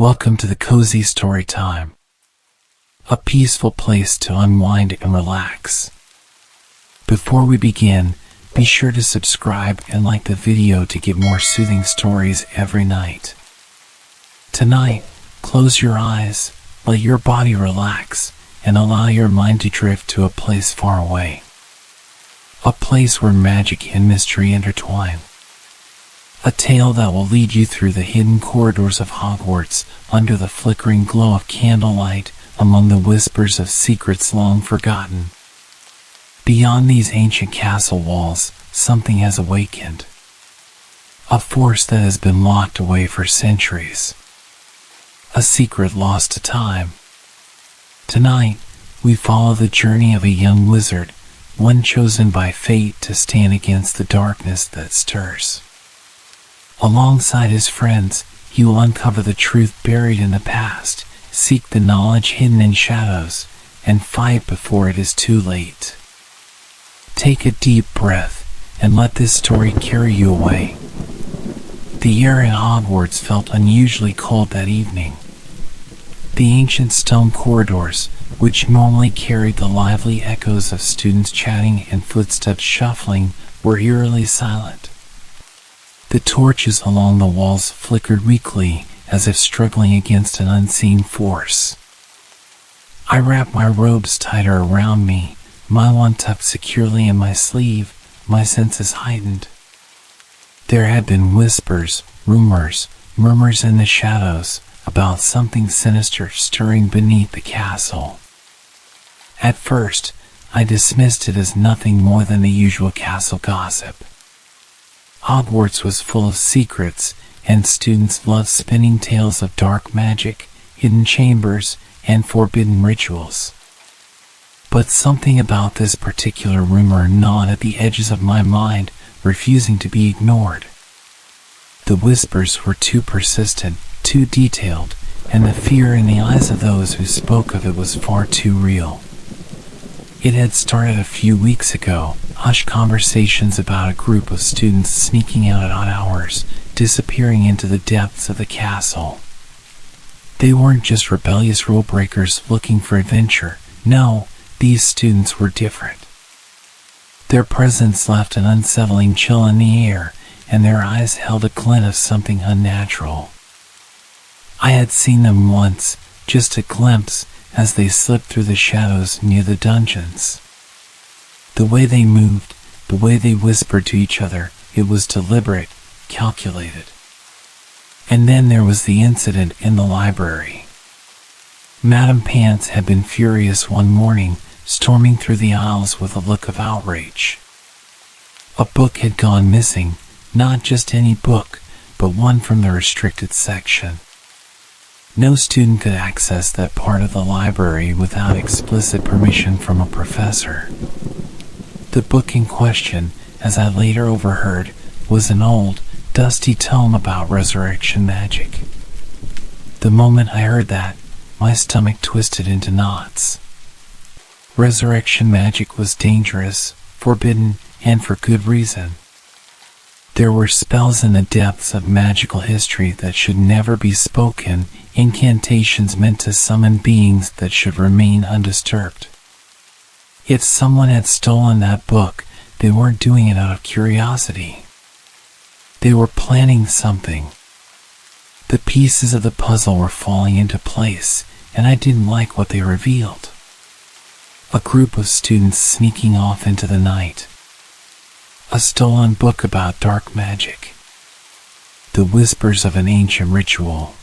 Welcome to the Cozy Storytime, a peaceful place to unwind and relax. Before we begin, be sure to subscribe and like the video to get more soothing stories every night. Tonight, close your eyes, let your body relax, and allow your mind to drift to a place far away. A place where magic and mystery intertwine. A tale that will lead you through the hidden corridors of Hogwarts, under the flickering glow of candlelight, among the whispers of secrets long forgotten. Beyond these ancient castle walls, something has awakened. A force that has been locked away for centuries. A secret lost to time. Tonight, we follow the journey of a young wizard, one chosen by fate to stand against the darkness that stirs. Alongside his friends, he will uncover the truth buried in the past, seek the knowledge hidden in shadows, and fight before it is too late. Take a deep breath, and let this story carry you away. The air in Hogwarts felt unusually cold that evening. The ancient stone corridors, which normally carried the lively echoes of students chatting and footsteps shuffling, were eerily silent. The torches along the walls flickered weakly, as if struggling against an unseen force. I wrapped my robes tighter around me, my one tucked securely in my sleeve, my senses heightened. There had been whispers, rumors, murmurs in the shadows, about something sinister stirring beneath the castle. At first, I dismissed it as nothing more than the usual castle gossip. Hogwarts was full of secrets, and students loved spinning tales of dark magic, hidden chambers, and forbidden rituals. But something about this particular rumor gnawed at the edges of my mind, refusing to be ignored. The whispers were too persistent, too detailed, and the fear in the eyes of those who spoke of it was far too real. It had started a few weeks ago, hushed conversations about a group of students sneaking out at odd hours, disappearing into the depths of the castle. They weren't just rebellious rule breakers looking for adventure. No, these students were different. Their presence left an unsettling chill in the air, and their eyes held a glint of something unnatural. I had seen them once, just a glimpse, as they slipped through the shadows near the dungeons. The way they moved, the way they whispered to each other, it was deliberate, calculated. And then there was the incident in the library. Madame Pants had been furious one morning, storming through the aisles with a look of outrage. A book had gone missing, not just any book, but one from the restricted section. No student could access that part of the library without explicit permission from a professor. The book in question, as I later overheard, was an old, dusty tome about resurrection magic. The moment I heard that, my stomach twisted into knots. Resurrection magic was dangerous, forbidden, and for good reason. There were spells in the depths of magical history that should never be spoken, incantations meant to summon beings that should remain undisturbed. If someone had stolen that book, they weren't doing it out of curiosity. They were planning something. The pieces of the puzzle were falling into place, and I didn't like what they revealed. A group of students sneaking off into the night. A stolen book about dark magic. The whispers of an ancient ritual.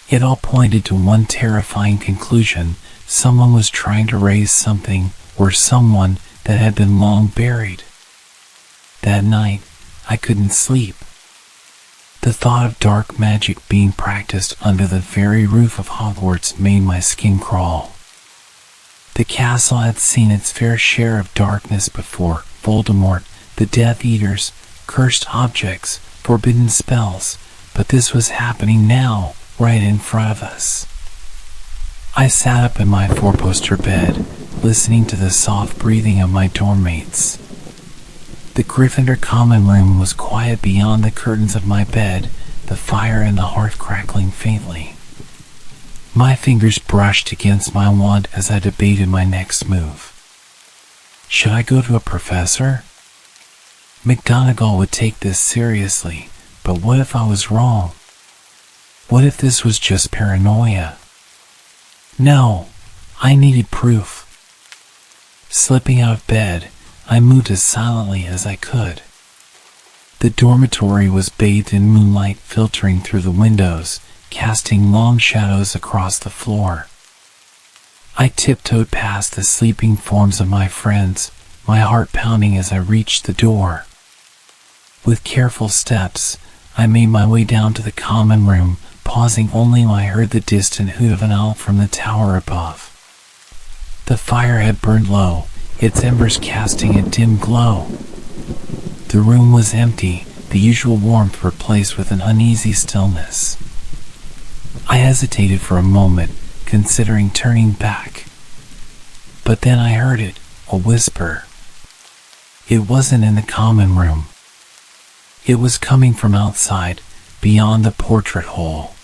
It all pointed to one terrifying conclusion: someone was trying to raise something, or someone, that had been long buried. That night, I couldn't sleep. The thought of dark magic being practiced under the very roof of Hogwarts made my skin crawl. The castle had seen its fair share of darkness before: Voldemort, the Death Eaters, cursed objects, forbidden spells, but this was happening now, right in front of us. I sat up in my four-poster bed, listening to the soft breathing of my dorm mates. The Gryffindor common room was quiet beyond the curtains of my bed, the fire in the hearth crackling faintly. My fingers brushed against my wand as I debated my next move. Should I go to a professor? McGonagall would take this seriously, but what if I was wrong? What if this was just paranoia? No, I needed proof. Slipping out of bed, I moved as silently as I could. The dormitory was bathed in moonlight filtering through the windows, casting long shadows across the floor. I tiptoed past the sleeping forms of my friends, my heart pounding as I reached the door. With careful steps, I made my way down to the common room, pausing only when I heard the distant hoot of an owl from the tower above. The fire had burned low, its embers casting a dim glow. The room was empty, the usual warmth replaced with an uneasy stillness. I hesitated for a moment, considering turning back. But then I heard it, a whisper. It wasn't in the common room. It was coming from outside, beyond the portrait hole.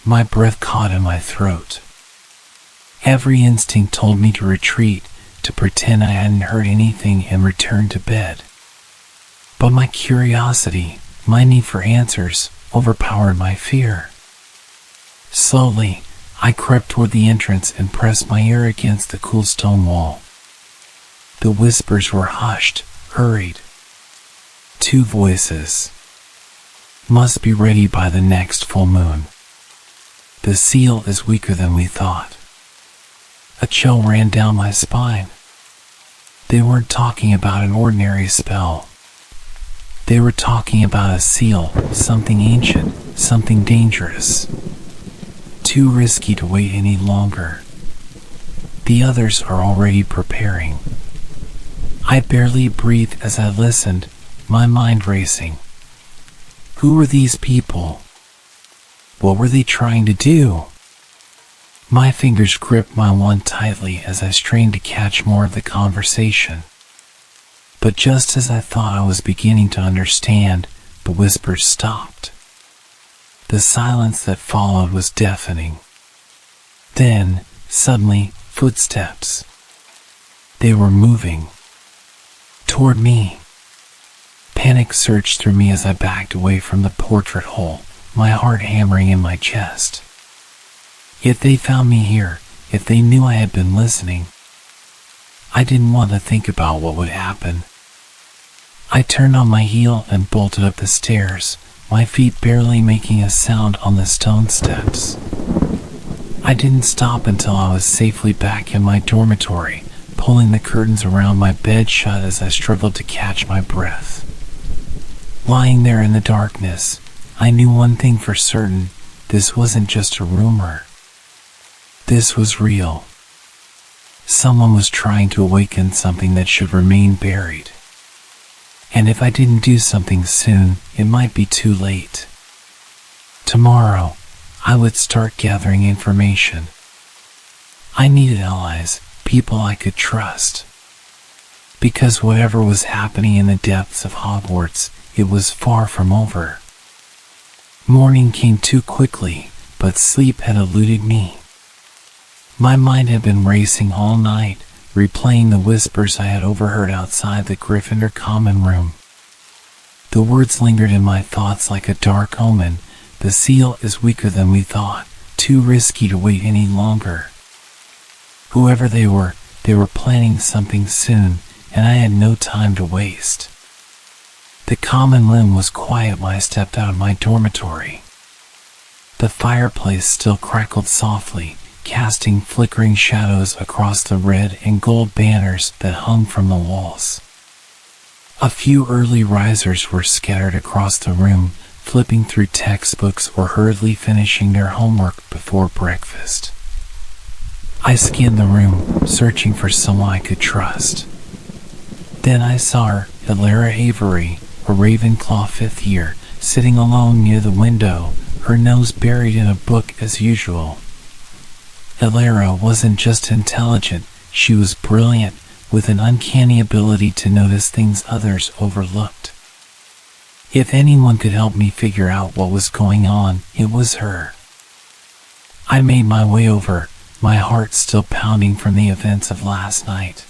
My breath caught in my throat. Every instinct told me to retreat, to pretend I hadn't heard anything and return to bed. But my curiosity, my need for answers, overpowered my fear. Slowly, I crept toward the entrance and pressed my ear against the cool stone wall. The whispers were hushed, hurried. 2 voices. Must be ready by the next full moon. The seal is weaker than we thought. A chill ran down my spine. They weren't talking about an ordinary spell. They were talking about a seal, something ancient, something dangerous. Too risky to wait any longer. The others are already preparing. I barely breathed as I listened, my mind racing. Who were these people? What were they trying to do? My fingers gripped my wand tightly as I strained to catch more of the conversation. But just as I thought I was beginning to understand, the whispers stopped. The silence that followed was deafening. Then, suddenly, footsteps. They were moving. Toward me. Panic surged through me as I backed away from the portrait hole, my heart hammering in my chest. If they found me here, if they knew I had been listening, I didn't want to think about what would happen. I turned on my heel and bolted up the stairs, my feet barely making a sound on the stone steps. I didn't stop until I was safely back in my dormitory, pulling the curtains around my bed shut as I struggled to catch my breath. Lying there in the darkness, I knew one thing for certain: this wasn't just a rumor. This was real. Someone was trying to awaken something that should remain buried. And if I didn't do something soon, it might be too late. Tomorrow, I would start gathering information. I needed allies, people I could trust. Because whatever was happening in the depths of Hogwarts, it was far from over. Morning came too quickly, but sleep had eluded me. My mind had been racing all night, replaying the whispers I had overheard outside the Gryffindor common room. The words lingered in my thoughts like a dark omen. The seal is weaker than we thought, too risky to wait any longer. Whoever they were planning something soon, and I had no time to waste. The common room was quiet when I stepped out of my dormitory. The fireplace still crackled softly, casting flickering shadows across the red and gold banners that hung from the walls. A few early risers were scattered across the room, flipping through textbooks or hurriedly finishing their homework before breakfast. I scanned the room, searching for someone I could trust. Then I saw her, Elara Avery, a Ravenclaw 5th year, sitting alone near the window, her nose buried in a book as usual. Elara wasn't just intelligent, she was brilliant, with an uncanny ability to notice things others overlooked. If anyone could help me figure out what was going on, it was her. I made my way over, my heart still pounding from the events of last night.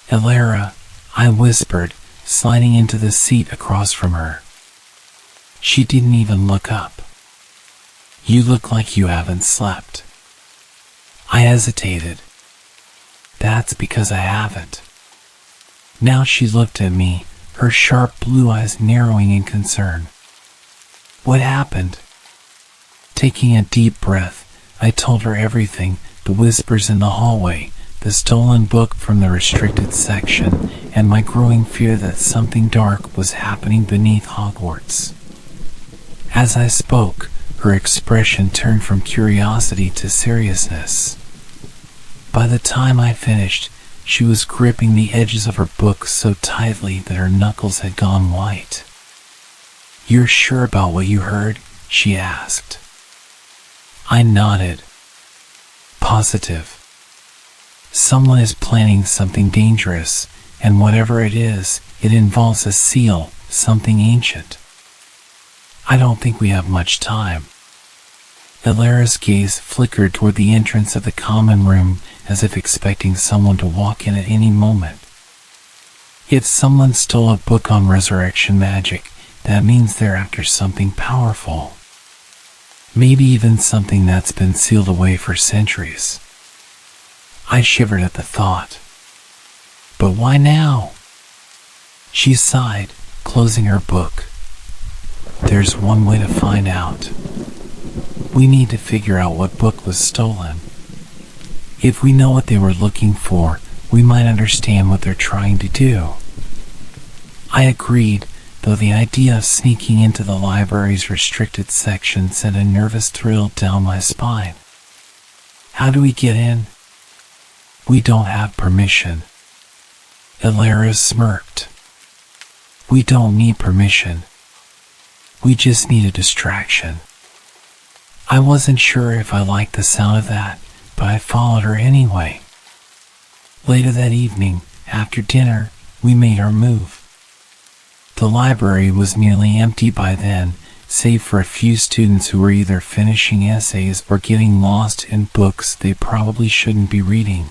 "Elara," I whispered, sliding into the seat across from her. She didn't even look up. "You look like you haven't slept." I hesitated. "That's because I haven't." Now she looked at me, her sharp blue eyes narrowing in concern. "What happened?" Taking a deep breath, I told her everything, the whispers in the hallway, the stolen book from the restricted section, and my growing fear that something dark was happening beneath Hogwarts. As I spoke, her expression turned from curiosity to seriousness. By the time I finished, she was gripping the edges of her book so tightly that her knuckles had gone white. "You're sure about what you heard?" she asked. I nodded. "Positive. Someone is planning something dangerous, and whatever it is, it involves a seal, something ancient. I don't think we have much time." Elara's gaze flickered toward the entrance of the common room, as if expecting someone to walk in at any moment. If someone stole a book on resurrection magic, that means they're after something powerful. Maybe even something that's been sealed away for centuries. I shivered at the thought. "But why now?" She sighed, closing her book. "There's one way to find out. We need to figure out what book was stolen. If we know what they were looking for, we might understand what they're trying to do." I agreed, though the idea of sneaking into the library's restricted section sent a nervous thrill down my spine. "How do we get in?" "We don't have permission." Elara smirked. "We don't need permission. We just need a distraction." I wasn't sure if I liked the sound of that, but I followed her anyway. Later that evening, after dinner, we made our move. The library was nearly empty by then, save for a few students who were either finishing essays or getting lost in books they probably shouldn't be reading.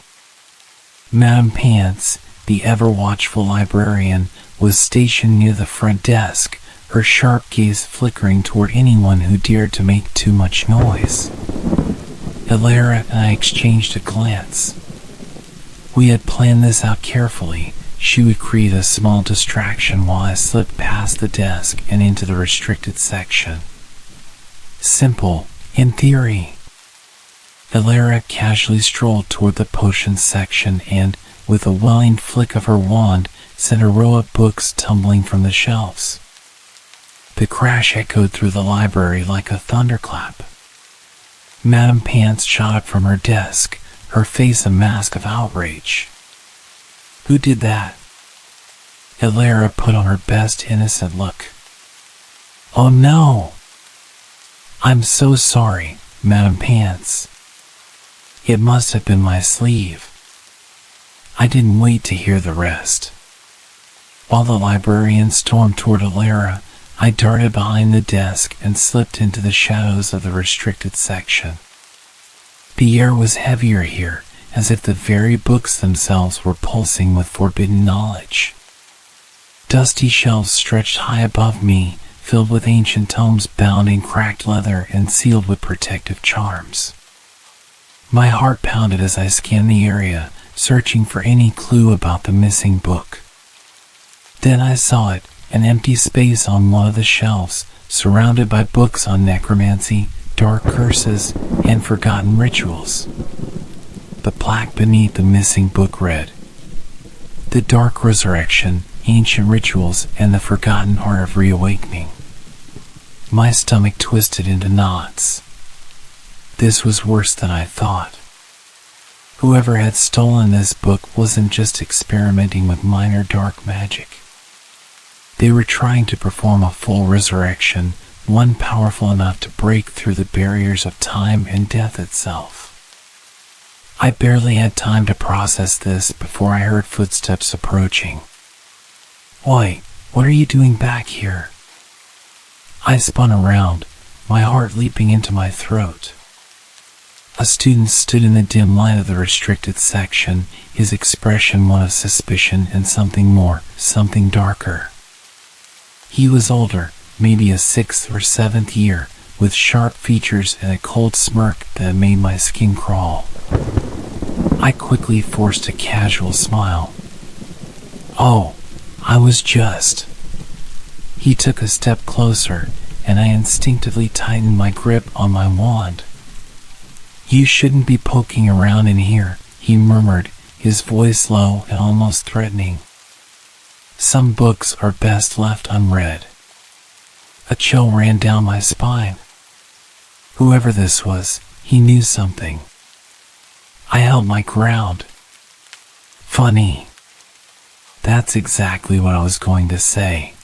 Madame Pants, the ever-watchful librarian, was stationed near the front desk, her sharp gaze flickering toward anyone who dared to make too much noise. Elara and I exchanged a glance. We had planned this out carefully. She would create a small distraction while I slipped past the desk and into the restricted section. Simple, in theory. Elara casually strolled toward the potions section and, with a welling flick of her wand, sent a row of books tumbling from the shelves. The crash echoed through the library like a thunderclap. Madame Pants shot up from her desk, her face a mask of outrage. "Who did that?" Elara put on her best innocent look. "Oh no! I'm so sorry, Madame Pants. It must have been my sleeve." I didn't wait to hear the rest. While the librarian stormed toward Elara, I darted behind the desk and slipped into the shadows of the restricted section. The air was heavier here, as if the very books themselves were pulsing with forbidden knowledge. Dusty shelves stretched high above me, filled with ancient tomes bound in cracked leather and sealed with protective charms. My heart pounded as I scanned the area, searching for any clue about the missing book. Then I saw it, an empty space on one of the shelves, surrounded by books on necromancy, dark curses, and forgotten rituals. The plaque beneath the missing book read, "The Dark Resurrection, Ancient Rituals, and the Forgotten Art of Reawakening." My stomach twisted into knots. This was worse than I thought. Whoever had stolen this book wasn't just experimenting with minor dark magic. They were trying to perform a full resurrection, one powerful enough to break through the barriers of time and death itself. I barely had time to process this before I heard footsteps approaching. "Oi, What are you doing back here? I spun around, my heart leaping into my throat. A student stood in the dim light of the restricted section, his expression one of suspicion and something more, something darker. He was older, maybe a 6th or 7th year, with sharp features and a cold smirk that made my skin crawl. I quickly forced a casual smile. Oh, I was just... He took a step closer, and I instinctively tightened my grip on my wand. You shouldn't be poking around in here, he murmured, his voice low and almost threatening. Some books are best left unread. A chill ran down my spine. Whoever this was, he knew something. I held my ground. Funny. That's exactly what I was going to say.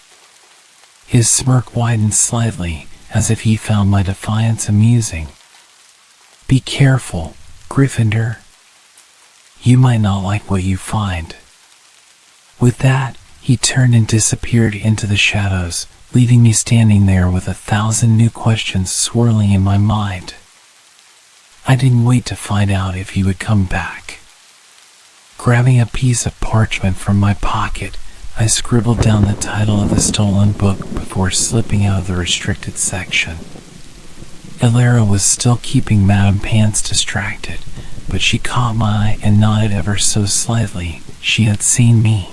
His smirk widened slightly, as if he found my defiance amusing. Be careful, Gryffindor. You might not like what you find. With that, he turned and disappeared into the shadows, leaving me standing there with 1,000 new questions swirling in my mind. I didn't wait to find out if he would come back. Grabbing a piece of parchment from my pocket, I scribbled down the title of the stolen book before slipping out of the restricted section. Elara was still keeping Madame Pants distracted, but she caught my eye and nodded ever so slightly. She had seen me.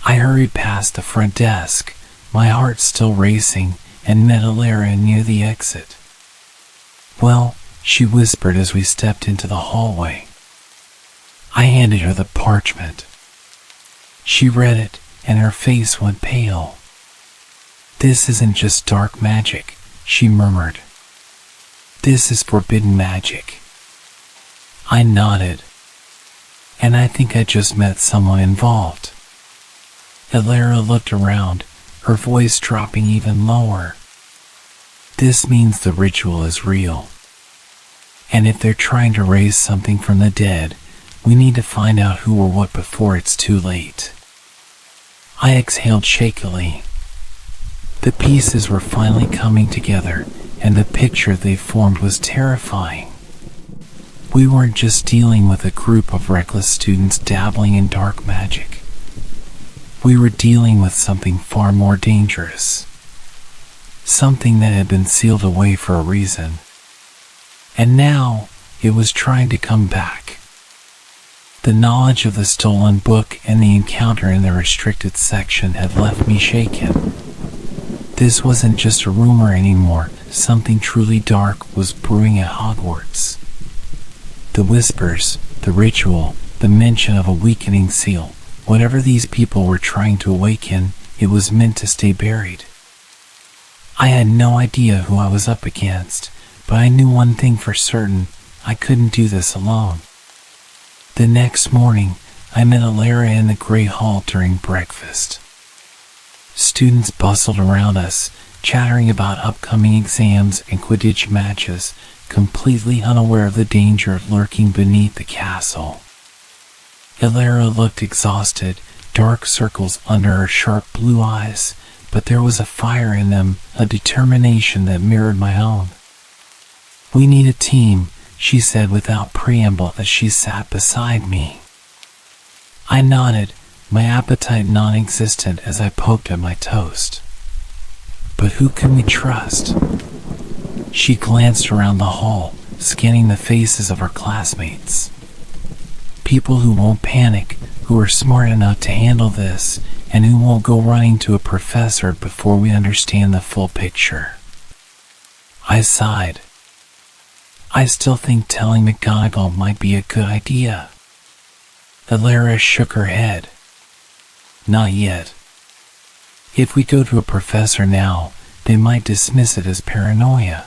I hurried past the front desk, my heart still racing, and met Elara near the exit. Well, she whispered as we stepped into the hallway. I handed her the parchment. She read it, and her face went pale. This isn't just dark magic, she murmured. This is forbidden magic. I nodded. And I think I just met someone involved. Elara looked around, her voice dropping even lower. This means the ritual is real. And if they're trying to raise something from the dead, we need to find out who or what before it's too late. I exhaled shakily. The pieces were finally coming together, and the picture they formed was terrifying. We weren't just dealing with a group of reckless students dabbling in dark magic. We were dealing with something far more dangerous. Something that had been sealed away for a reason. And now, it was trying to come back. The knowledge of the stolen book and the encounter in the restricted section had left me shaken. This wasn't just a rumor anymore. Something truly dark was brewing at Hogwarts. The whispers, the ritual, the mention of a weakening seal, whatever these people were trying to awaken, it was meant to stay buried. I had no idea who I was up against, but I knew one thing for certain: I couldn't do this alone. The next morning, I met Elara in the Great Hall during breakfast. Students bustled around us, chattering about upcoming exams and Quidditch matches, completely unaware of the danger lurking beneath the castle. Elara looked exhausted, dark circles under her sharp blue eyes, but there was a fire in them, a determination that mirrored my own. We need a team, she said without preamble as she sat beside me. I nodded, my appetite non-existent as I poked at my toast. But who can we trust? She glanced around the hall, scanning the faces of her classmates. People who won't panic, who are smart enough to handle this, and who won't go running to a professor before we understand the full picture. I sighed. I still think telling McGonagall might be a good idea. Elara shook her head. Not yet. If we go to a professor now, they might dismiss it as paranoia.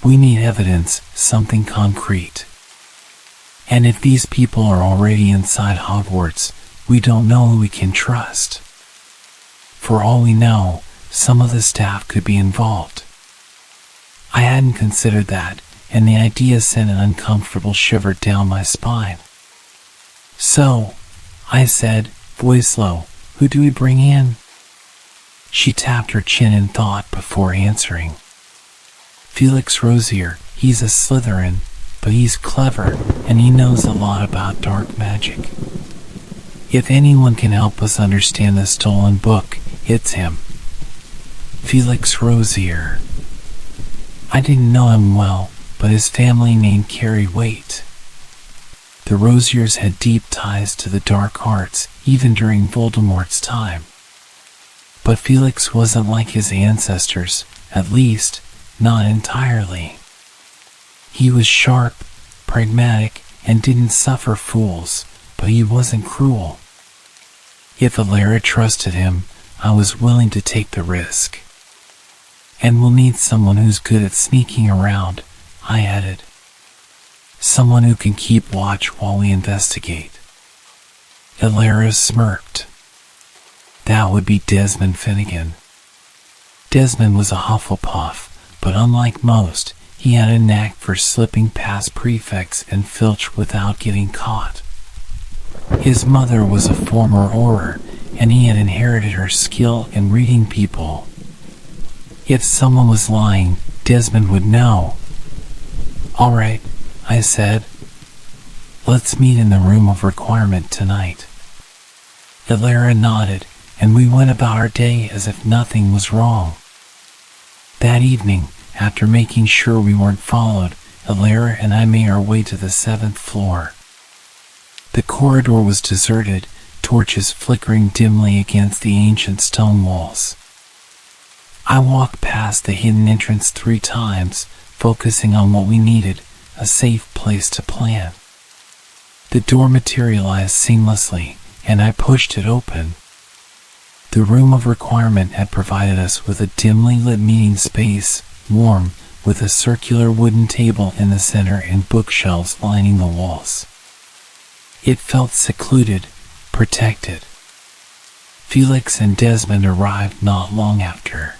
We need evidence, something concrete. And if these people are already inside Hogwarts, we don't know who we can trust. For all we know, some of the staff could be involved. I hadn't considered that, and the idea sent an uncomfortable shiver down my spine. So, I said, voice low, Who do we bring in? She tapped her chin in thought before answering. Felix Rosier. He's a Slytherin, but he's clever and he knows a lot about dark magic. If anyone can help us understand the stolen book, it's him. Felix Rosier. I didn't know him well, but his family name carried weight. The Rosiers had deep ties to the dark arts, even during Voldemort's time. But Felix wasn't like his ancestors, at least, not entirely. He was sharp, pragmatic, and didn't suffer fools, but he wasn't cruel. If Alara trusted him, I was willing to take the risk. And we'll need someone who's good at sneaking around, I added. Someone who can keep watch while we investigate. Alara smirked. That would be Desmond Finnegan. Desmond was a Hufflepuff, but unlike most, he had a knack for slipping past prefects and Filch without getting caught. His mother was a former Auror, and he had inherited her skill in reading people. If someone was lying, Desmond would know. All right, I said. Let's meet in the room of requirement tonight. Alara nodded, and we went about our day as if nothing was wrong. That evening, after making sure we weren't followed, Alara and I made our way to the 7th floor. The corridor was deserted, torches flickering dimly against the ancient stone walls. I walked past the hidden entrance 3 times, focusing on what we needed, a safe place to plan. The door materialized seamlessly, and I pushed it open. The room of requirement had provided us with a dimly lit meeting space, warm, with a circular wooden table in the center and bookshelves lining the walls. It felt secluded, protected. Felix and Desmond arrived not long after.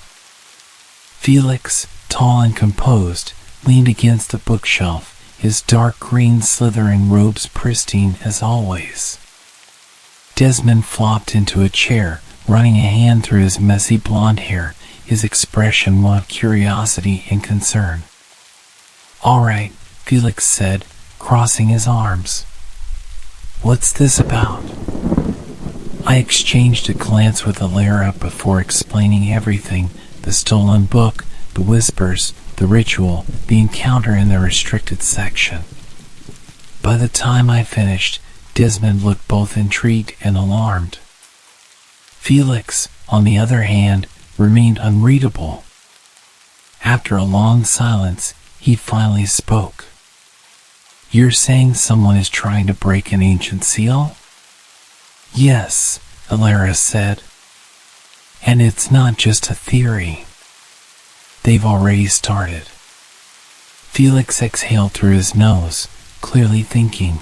Felix, tall and composed, leaned against the bookshelf, his dark green Slytherin robes pristine as always. Desmond flopped into a chair, running a hand through his messy blonde hair, his expression one of curiosity and concern. All right, Felix said, crossing his arms. What's this about? I exchanged a glance with Alara before explaining everything, the stolen book, the whispers, the ritual, the encounter in the restricted section. By the time I finished, Desmond looked both intrigued and alarmed. Felix, on the other hand, remained unreadable. After a long silence, he finally spoke. You're saying someone is trying to break an ancient seal? Yes, Alara said. And it's not just a theory. They've already started. Felix exhaled through his nose, clearly thinking.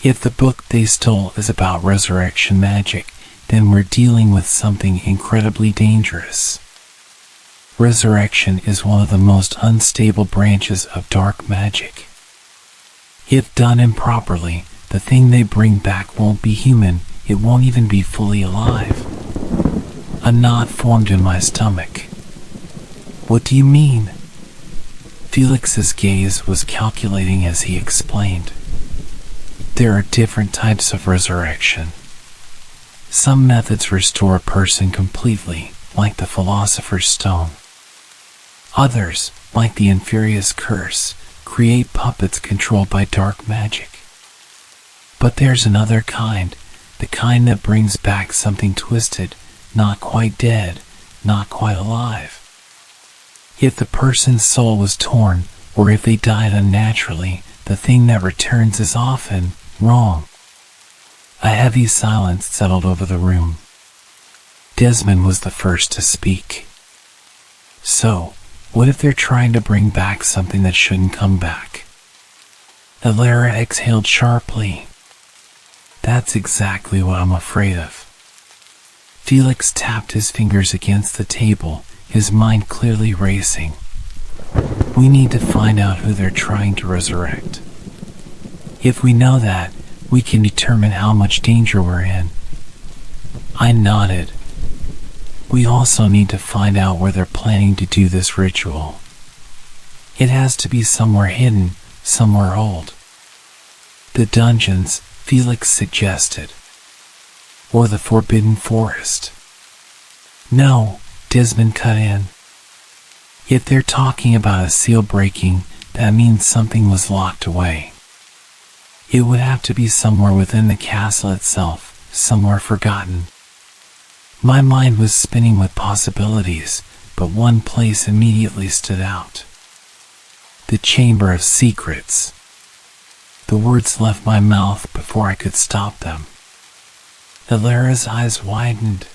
If the book they stole is about resurrection magic, then we're dealing with something incredibly dangerous. Resurrection is one of the most unstable branches of dark magic. If done improperly, the thing they bring back won't be human, it won't even be fully alive. A knot formed in my stomach. What do you mean? Felix's gaze was calculating as he explained. There are different types of resurrection. Some methods restore a person completely, like the Philosopher's Stone. Others, like the Inferius Curse, create puppets controlled by dark magic. But there's another kind, the kind that brings back something twisted, not quite dead, not quite alive. If the person's soul was torn, or if they died unnaturally, the thing that returns is often wrong. A heavy silence settled over the room. Desmond was the first to speak. So, what if they're trying to bring back something that shouldn't come back? Alara exhaled sharply. That's exactly what I'm afraid of. Felix tapped his fingers against the table, his mind clearly racing. We need to find out who they're trying to resurrect. If we know that, we can determine how much danger we're in. I nodded. We also need to find out where they're planning to do this ritual. It has to be somewhere hidden, somewhere old. The dungeons, Felix suggested. Or the forbidden forest. No, Desmond cut in. If they're talking about a seal breaking, that means something was locked away. It would have to be somewhere within the castle itself, somewhere forgotten. My mind was spinning with possibilities, but one place immediately stood out. The Chamber of Secrets. The words left my mouth before I could stop them. Elara's eyes widened.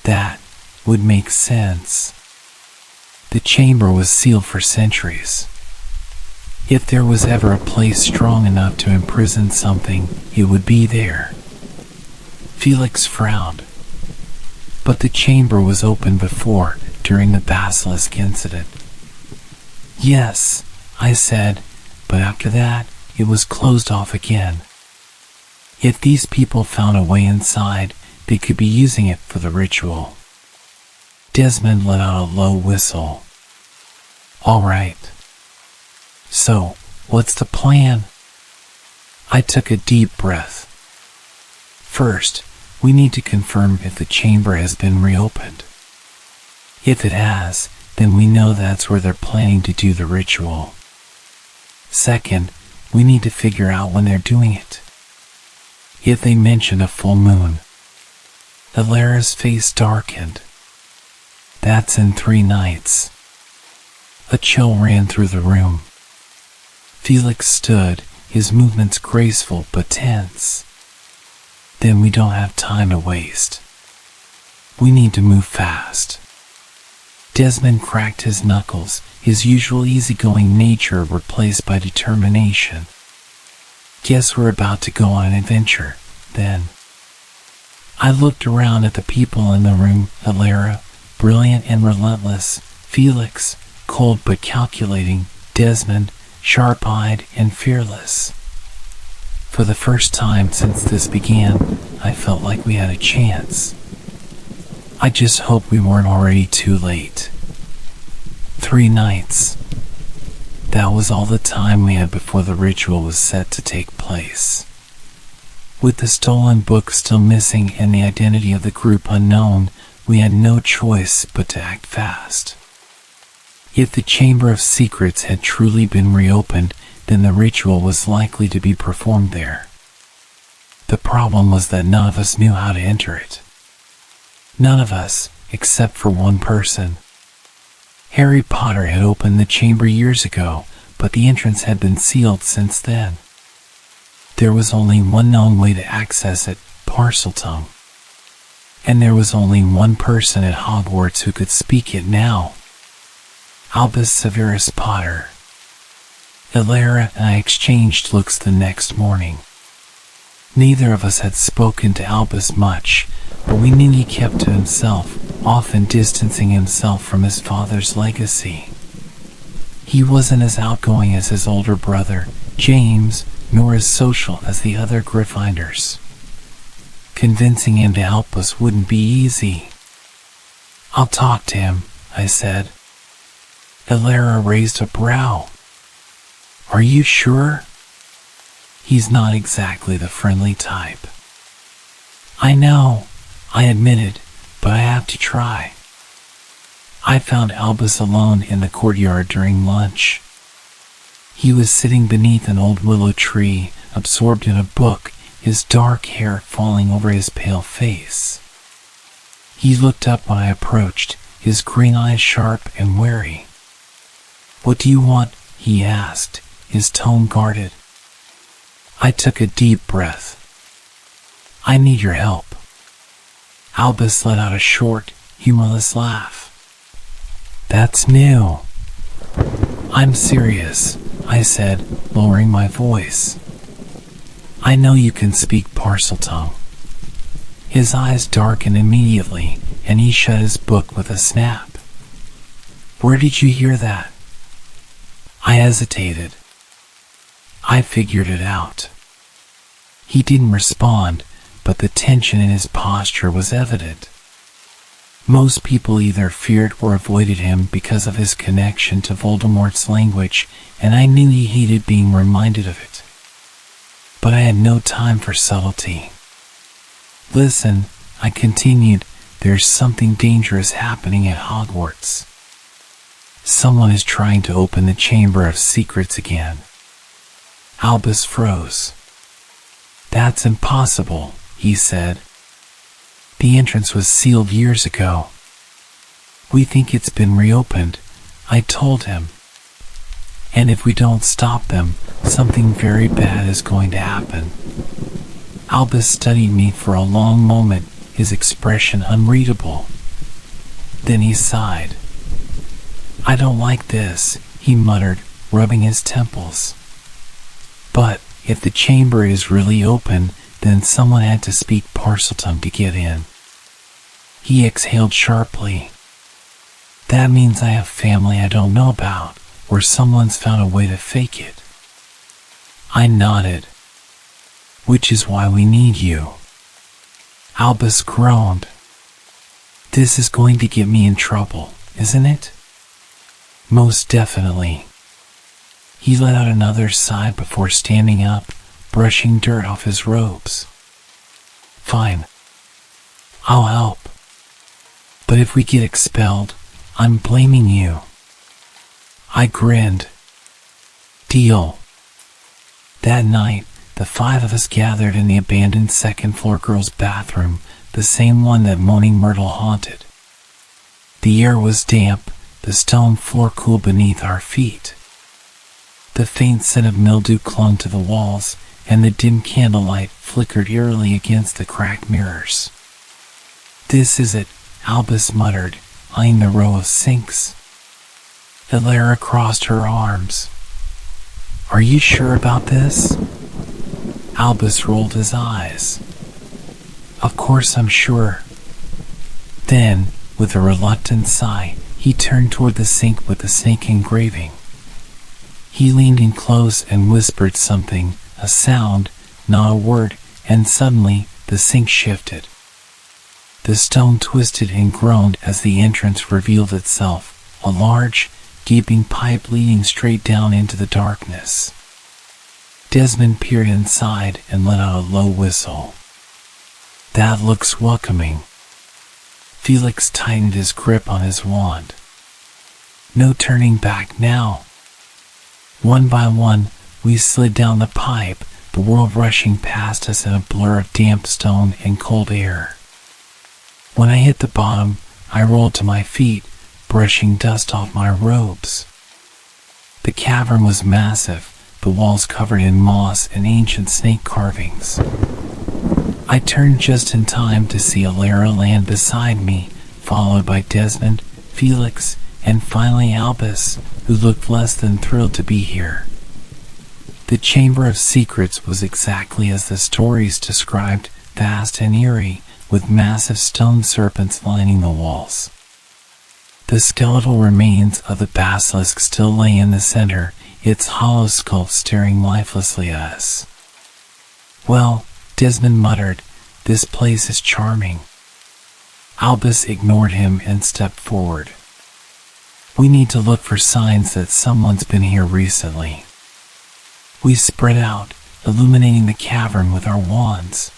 That would make sense. The chamber was sealed for centuries. If there was ever a place strong enough to imprison something, it would be there. Felix frowned. But the chamber was open before, during the basilisk incident. Yes, I said, but after that, it was closed off again. If these people found a way inside, they could be using it for the ritual. Desmond let out a low whistle. All right. So, what's the plan? I took a deep breath. First, we need to confirm if the chamber has been reopened. If it has, then we know that's where they're planning to do the ritual. Second, we need to figure out when they're doing it. If they mention a full moon. Elara's face darkened. That's in 3 nights. A chill ran through the room. Felix stood, his movements graceful but tense. Then we don't have time to waste. We need to move fast. Desmond cracked his knuckles, his usual easygoing nature replaced by determination. Guess we're about to go on an adventure, then. I looked around at the people in the room. Elara, brilliant and relentless. Felix, cold but calculating. Desmond, sharp-eyed and fearless. For the first time since this began, I felt like we had a chance. I just hoped we weren't already too late. 3 nights. That was all the time we had before the ritual was set to take place. With the stolen book still missing and the identity of the group unknown, we had no choice but to act fast. If the Chamber of Secrets had truly been reopened, then the ritual was likely to be performed there. The problem was that none of us knew how to enter it. None of us, except for one person. Harry Potter had opened the chamber years ago, but the entrance had been sealed since then. There was only one known way to access it, Parseltongue. And there was only one person at Hogwarts who could speak it now. Albus Severus Potter. Elara and I exchanged looks the next morning. Neither of us had spoken to Albus much, but we knew he kept to himself, often distancing himself from his father's legacy. He wasn't as outgoing as his older brother, James, nor as social as the other Gryffindors. Convincing him to help us wouldn't be easy. I'll talk to him, I said. Elara raised a brow. Are you sure? He's not exactly the friendly type. I know, I admitted, but I have to try. I found Albus alone in the courtyard during lunch. He was sitting beneath an old willow tree, absorbed in a book, his dark hair falling over his pale face. He looked up when I approached, his green eyes sharp and wary. What do you want? He asked, his tone guarded. I took a deep breath. I need your help. Albus let out a short, humorless laugh. That's new. I'm serious, I said, lowering my voice. I know you can speak Parseltongue. His eyes darkened immediately, and he shut his book with a snap. Where did you hear that? I hesitated. I figured it out. He didn't respond, but the tension in his posture was evident. Most people either feared or avoided him because of his connection to Voldemort's language, and I knew he hated being reminded of it. But I had no time for subtlety. "Listen," I continued, "there's something dangerous happening at Hogwarts. Someone is trying to open the Chamber of Secrets again." Albus froze. "That's impossible," he said. "The entrance was sealed years ago." "We think it's been reopened," I told him. "And if we don't stop them, something very bad is going to happen." Albus studied me for a long moment, his expression unreadable. Then he sighed. "I don't like this," he muttered, rubbing his temples. "But if the chamber is really open, then someone had to speak Parseltongue to get in." He exhaled sharply. "That means I have family I don't know about, or someone's found a way to fake it." I nodded. "Which is why we need you." Albus groaned. "This is going to get me in trouble, isn't it?" "Most definitely." He let out another sigh before standing up, brushing dirt off his robes. "Fine. I'll help. But if we get expelled, I'm blaming you." I grinned. "Deal." That night, the 5 of us gathered in the abandoned second-floor girls' bathroom, the same one that Moaning Myrtle haunted. The air was damp, the stone floor cool beneath our feet. The faint scent of mildew clung to the walls, and the dim candlelight flickered eerily against the cracked mirrors. "This is it," Albus muttered, eyeing the row of sinks. Elara crossed her arms. "Are you sure about this?" Albus rolled his eyes. "Of course I'm sure." Then, with a reluctant sigh, he turned toward the sink with the snake engraving. He leaned in close and whispered something, a sound, not a word, and suddenly the sink shifted. The stone twisted and groaned as the entrance revealed itself, a large, gaping pipe leading straight down into the darkness. Desmond peered inside and let out a low whistle. "That looks welcoming." Felix tightened his grip on his wand. "No turning back now." One by one, we slid down the pipe, the world rushing past us in a blur of damp stone and cold air. When I hit the bottom, I rolled to my feet, brushing dust off my robes. The cavern was massive, the walls covered in moss and ancient snake carvings. I turned just in time to see Elara land beside me, followed by Desmond, Felix, and finally Albus, who looked less than thrilled to be here. The Chamber of Secrets was exactly as the stories described, vast and eerie, with massive stone serpents lining the walls. The skeletal remains of the basilisk still lay in the center, its hollow skull staring lifelessly at us. "Well," Desmond muttered, "this place is charming." Albus ignored him and stepped forward. "We need to look for signs that someone's been here recently." We spread out, illuminating the cavern with our wands.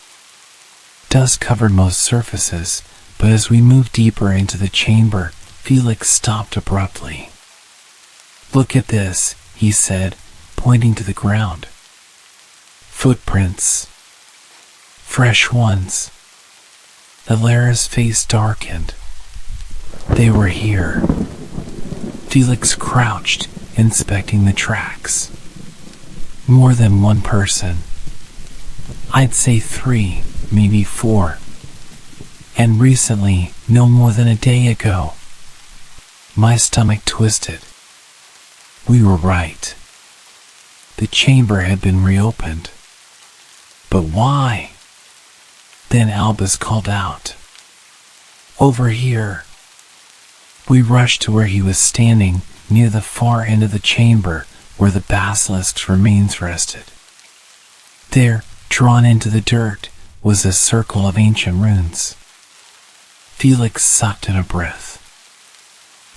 Dust covered most surfaces, but as we moved deeper into the chamber, Felix stopped abruptly. "Look at this," he said, pointing to the ground. "Footprints. Fresh ones." Elara's face darkened. They were here. Felix crouched, inspecting the tracks. More than one person. I'd say 3, maybe 4. And recently, no more than a day ago. My stomach twisted. We were right. The chamber had been reopened. But why? Then Albus called out. "Over here." We rushed to where he was standing, near the far end of the chamber, where the basilisk's remains rested. There, drawn into the dirt, was a circle of ancient runes. Felix sucked in a breath.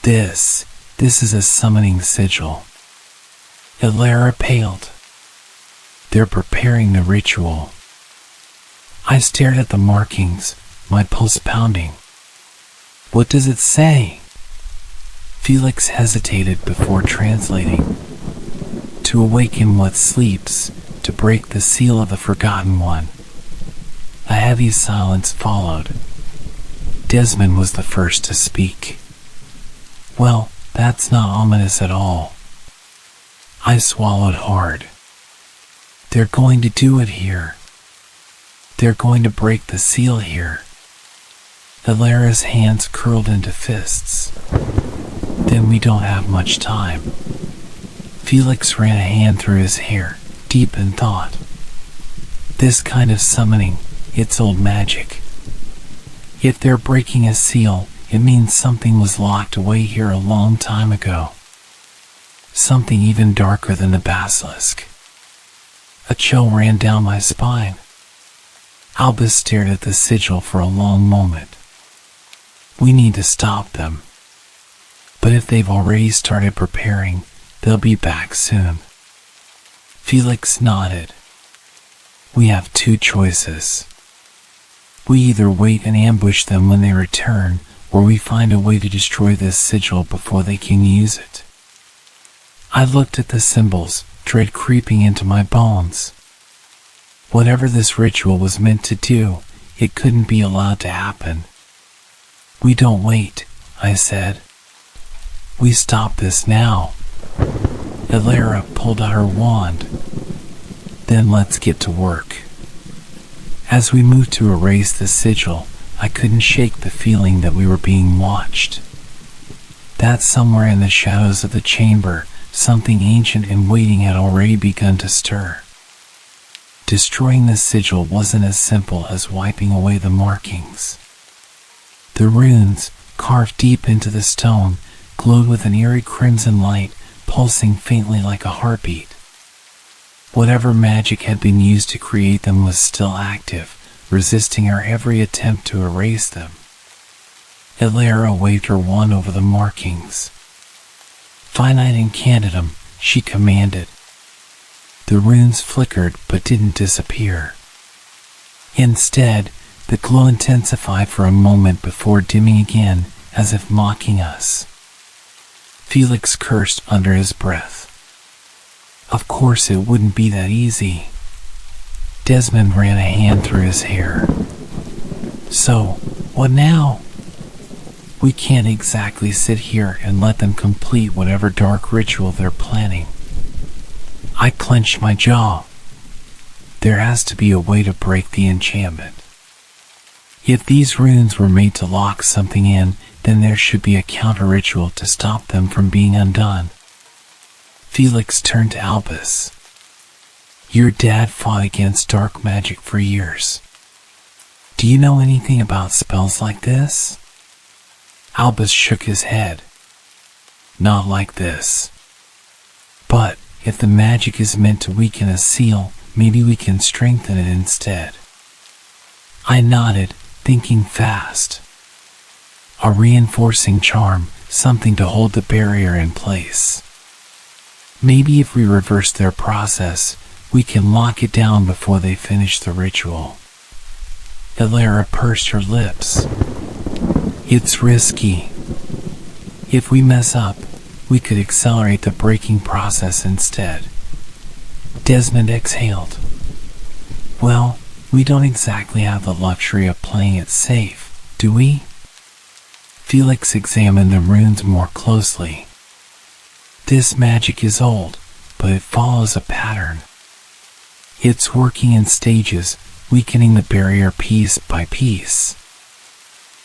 This is a summoning sigil. Ilara paled. They're preparing the ritual. I stared at the markings, my pulse pounding. What does it say? Felix hesitated before translating. To awaken what sleeps, to break the seal of the Forgotten One. A heavy silence followed. Desmond was the first to speak. Well, that's not ominous at all. I swallowed hard. They're going to do it here. They're going to break the seal here. Ilara's hands curled into fists. Then we don't have much time. Felix ran a hand through his hair, deep in thought. This kind of summoning, it's old magic. If they're breaking a seal, it means something was locked away here a long time ago. Something even darker than the basilisk. A chill ran down my spine. Albus stared at the sigil for a long moment. We need to stop them. But if they've already started preparing, they'll be back soon. Felix nodded. We have two choices. We either wait and ambush them when they return, or we find a way to destroy this sigil before they can use it. I looked at the symbols, dread creeping into my bones. Whatever this ritual was meant to do, it couldn't be allowed to happen. We don't wait, I said. We stop this now. Ilara pulled out her wand. Then let's get to work. As we moved to erase the sigil, I couldn't shake the feeling that we were being watched. That somewhere in the shadows of the chamber, something ancient and waiting had already begun to stir. Destroying the sigil wasn't as simple as wiping away the markings. The runes, carved deep into the stone, glowed with an eerie crimson light, pulsing faintly like a heartbeat. Whatever magic had been used to create them was still active, resisting our every attempt to erase them. Ilara waved her wand over the markings. Finite incantatum, she commanded. The runes flickered but didn't disappear. Instead, the glow intensified for a moment before dimming again, as if mocking us. Felix cursed under his breath. Of course it wouldn't be that easy. Desmond ran a hand through his hair. So, what now? We can't exactly sit here and let them complete whatever dark ritual they're planning. I clenched my jaw. There has to be a way to break the enchantment. If these runes were made to lock something in, then there should be a counter-ritual to stop them from being undone. Felix turned to Albus. Your dad fought against dark magic for years. Do you know anything about spells like this? Albus shook his head. Not like this. But if the magic is meant to weaken a seal, maybe we can strengthen it instead. I nodded, thinking fast. A reinforcing charm, something to hold the barrier in place. Maybe if we reverse their process, we can lock it down before they finish the ritual. Ilara pursed her lips. It's risky. If we mess up, we could accelerate the breaking process instead. Desmond exhaled. Well, we don't exactly have the luxury of playing it safe, do we? Felix examined the runes more closely. This magic is old, but it follows a pattern. It's working in stages, weakening the barrier piece by piece.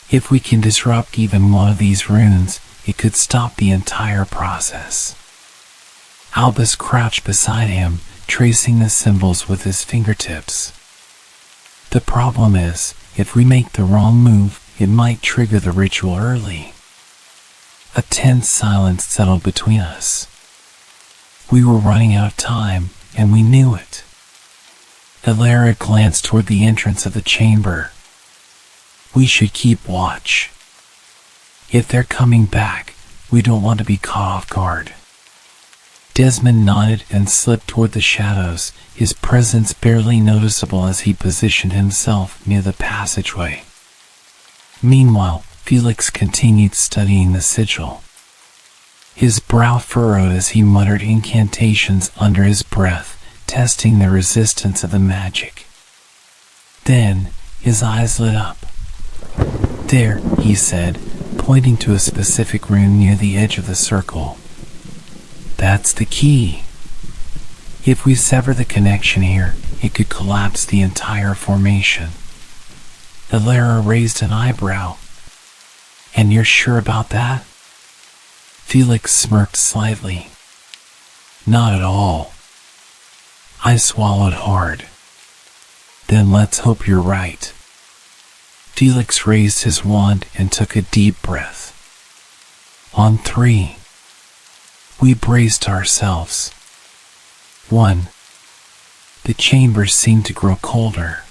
If we can disrupt even one of these runes, it could stop the entire process. Albus crouched beside him, tracing the symbols with his fingertips. The problem is, if we make the wrong move, it might trigger the ritual early. A tense silence settled between us. We were running out of time, and we knew it. Elara glanced toward the entrance of the chamber. We should keep watch. If they're coming back, we don't want to be caught off guard. Desmond nodded and slipped toward the shadows, his presence barely noticeable as he positioned himself near the passageway. Meanwhile, Felix continued studying the sigil. His brow furrowed as he muttered incantations under his breath, testing the resistance of the magic. Then, his eyes lit up. There, he said, pointing to a specific rune near the edge of the circle. That's the key. If we sever the connection here, it could collapse the entire formation. Elara raised an eyebrow. And you're sure about that? Felix smirked slightly. Not at all. I swallowed hard. Then let's hope you're right. Felix raised his wand and took a deep breath. On 3. We braced ourselves. 1. The chamber seemed to grow colder.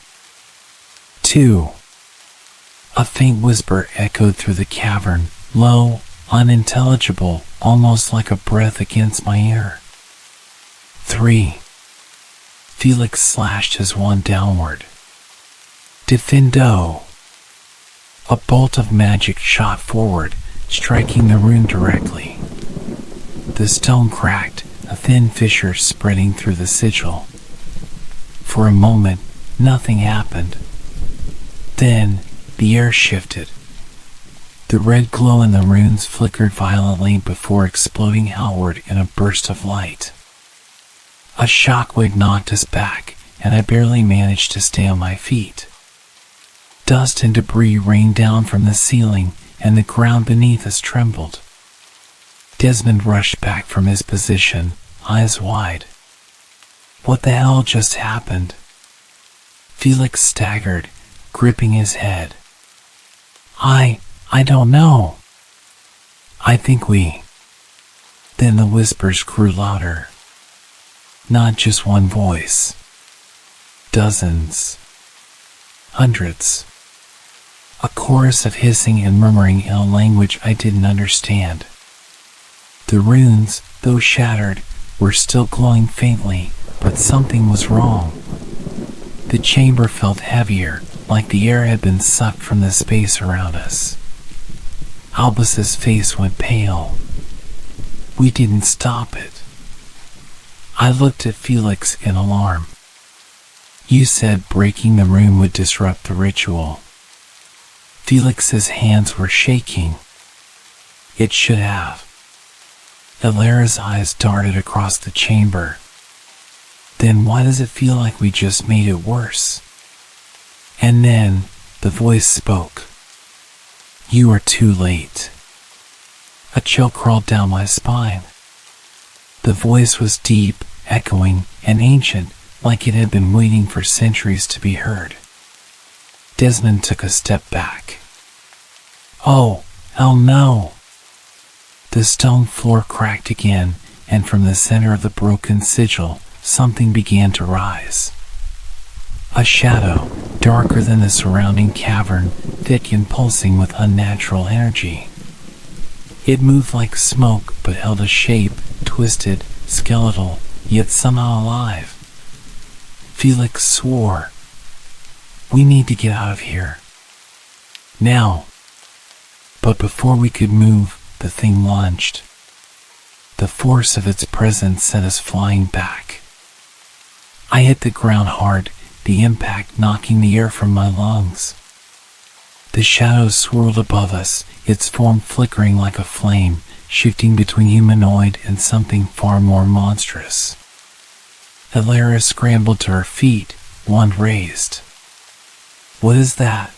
2. A faint whisper echoed through the cavern, low, unintelligible, almost like a breath against my ear. 3. Felix slashed his wand downward. Defendo! A bolt of magic shot forward, striking the rune directly. The stone cracked, a thin fissure spreading through the sigil. For a moment, nothing happened. Then, the air shifted. The red glow in the runes flickered violently before exploding outward in a burst of light. A shockwave knocked us back, and I barely managed to stay on my feet. Dust and debris rained down from the ceiling, and the ground beneath us trembled. Desmond rushed back from his position, eyes wide. What the hell just happened? Felix staggered, gripping his head. I don't know. I think we... Then the whispers grew louder. Not just one voice. Dozens. Hundreds. A chorus of hissing and murmuring in a language I didn't understand. The runes, though shattered, were still glowing faintly, but something was wrong. The chamber felt heavier, like the air had been sucked from the space around us. Albus's face went pale. We didn't stop it. I looked at Felix in alarm. You said breaking the rune would disrupt the ritual. Felix's hands were shaking. It should have. Elara's eyes darted across the chamber. Then why does it feel like we just made it worse? And then, the voice spoke. You are too late. A chill crawled down my spine. The voice was deep, echoing, and ancient, like it had been waiting for centuries to be heard. Desmond took a step back. Oh no! The stone floor cracked again, and from the center of the broken sigil, something began to rise. A shadow, darker than the surrounding cavern, thick and pulsing with unnatural energy. It moved like smoke, but held a shape, twisted, skeletal, yet somehow alive. Felix swore. We need to get out of here. Now. But before we could move, the thing launched. The force of its presence sent us flying back. I hit the ground hard, the impact knocking the air from my lungs. The shadows swirled above us, its form flickering like a flame, shifting between humanoid and something far more monstrous. Elara scrambled to her feet, wand raised. What is that?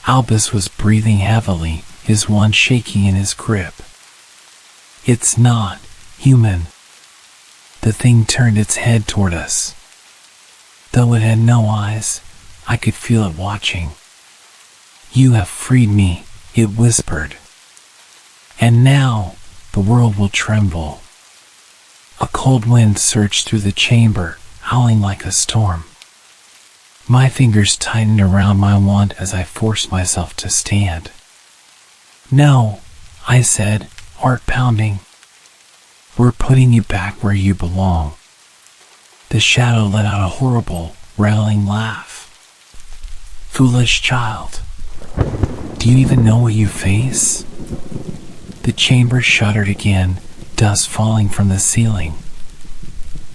Albus was breathing heavily, his wand shaking in his grip. It's not human. The thing turned its head toward us. Though it had no eyes, I could feel it watching. You have freed me, it whispered. And now, the world will tremble. A cold wind surged through the chamber, howling like a storm. My fingers tightened around my wand as I forced myself to stand. "No," I said, heart pounding. "We're putting you back where you belong." The shadow let out a horrible, rattling laugh. "Foolish child. Do you even know what you face?" The chamber shuddered again, dust falling from the ceiling.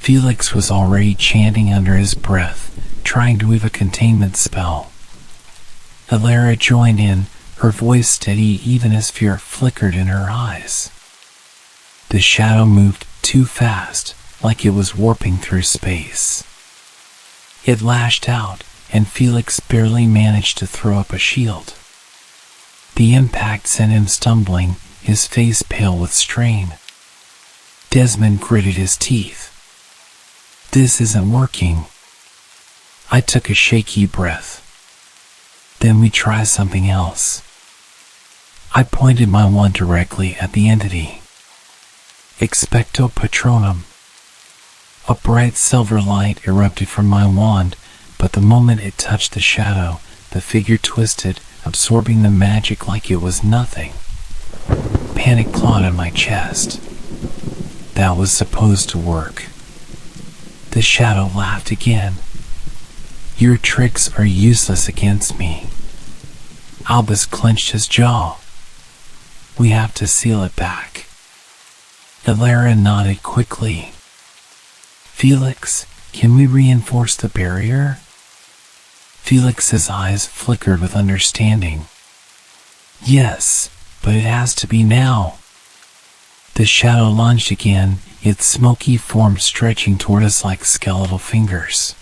Felix was already chanting under his breath, trying to weave a containment spell. Alara joined in, her voice steady even as fear flickered in her eyes. The shadow moved too fast, like it was warping through space. It lashed out, and Felix barely managed to throw up a shield. The impact sent him stumbling, his face pale with strain. Desmond gritted his teeth. "This isn't working." I took a shaky breath. "Then we try something else." I pointed my wand directly at the entity. "Expecto Patronum." A bright silver light erupted from my wand, but the moment it touched the shadow, the figure twisted, absorbing the magic like it was nothing. Panic clawed at my chest. That was supposed to work. The shadow laughed again. "Your tricks are useless against me." Albus clenched his jaw. "We have to seal it back." Alara nodded quickly. "Felix, can we reinforce the barrier?" Felix's eyes flickered with understanding. "Yes, but it has to be now." The shadow lunged again, its smoky form stretching toward us like skeletal fingers.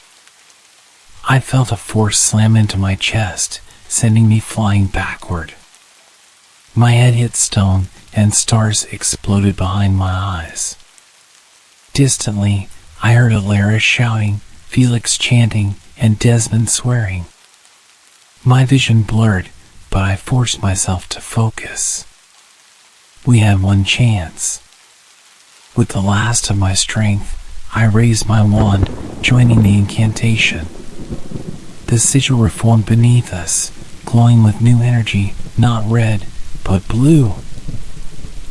I felt a force slam into my chest, sending me flying backward. My head hit stone, and stars exploded behind my eyes. Distantly, I heard Alara shouting, Felix chanting, and Desmond swearing. My vision blurred, but I forced myself to focus. We had one chance. With the last of my strength, I raised my wand, joining the incantation. The sigil reformed beneath us, glowing with new energy, not red, but blue.